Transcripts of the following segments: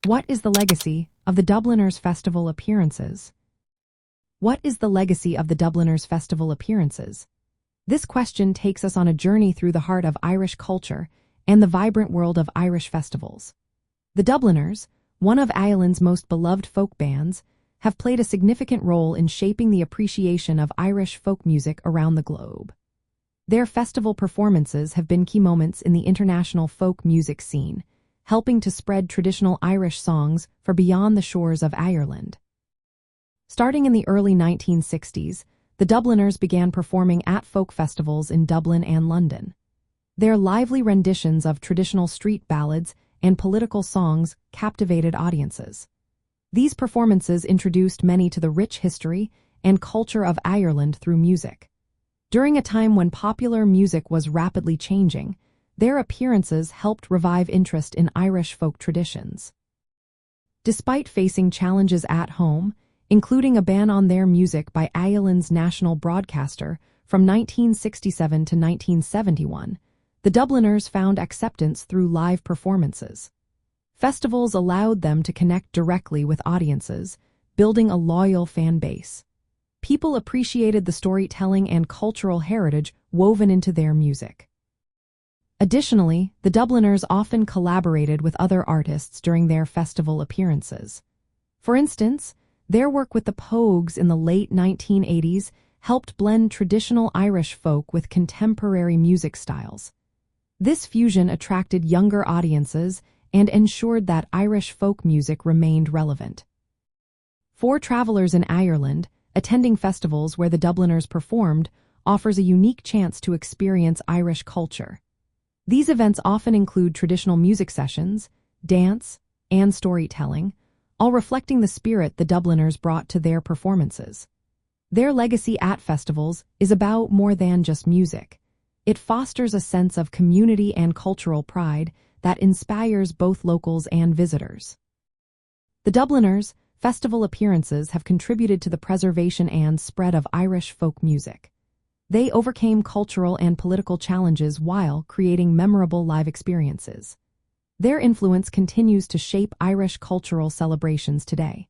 What is the legacy of the Dubliners festival appearances? What is the legacy of the Dubliners festival appearances? This question takes us on a journey through the heart of Irish culture and the vibrant world of Irish festivals. The Dubliners, one of Ireland's most beloved folk bands, have played a significant role in shaping the appreciation of Irish folk music around the globe. Their festival performances have been key moments in the international folk music scene, helping to spread traditional Irish songs for beyond the shores of Ireland. Starting in the early 1960s, the Dubliners began performing at folk festivals in Dublin and London. Their lively renditions of traditional street ballads and political songs captivated audiences. These performances introduced many to the rich history and culture of Ireland through music. During a time when popular music was rapidly changing, their appearances helped revive interest in Irish folk traditions. Despite facing challenges at home, including a ban on their music by Ireland's national broadcaster from 1967 to 1971, the Dubliners found acceptance through live performances. Festivals allowed them to connect directly with audiences, building a loyal fan base. People appreciated the storytelling and cultural heritage woven into their music. Additionally, the Dubliners often collaborated with other artists during their festival appearances. For instance, their work with the Pogues in the late 1980s helped blend traditional Irish folk with contemporary music styles. This fusion attracted younger audiences and ensured that Irish folk music remained relevant. For travelers in Ireland, attending festivals where the Dubliners performed offers a unique chance to experience Irish culture. These events often include traditional music sessions, dance, and storytelling, all reflecting the spirit the Dubliners brought to their performances. Their legacy at festivals is about more than just music. It fosters a sense of community and cultural pride that inspires both locals and visitors. The Dubliners' festival appearances have contributed to the preservation and spread of Irish folk music. They overcame cultural and political challenges while creating memorable live experiences. Their influence continues to shape Irish cultural celebrations today.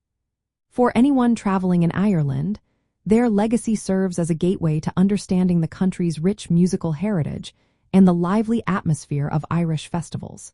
For anyone traveling in Ireland, their legacy serves as a gateway to understanding the country's rich musical heritage and the lively atmosphere of Irish festivals.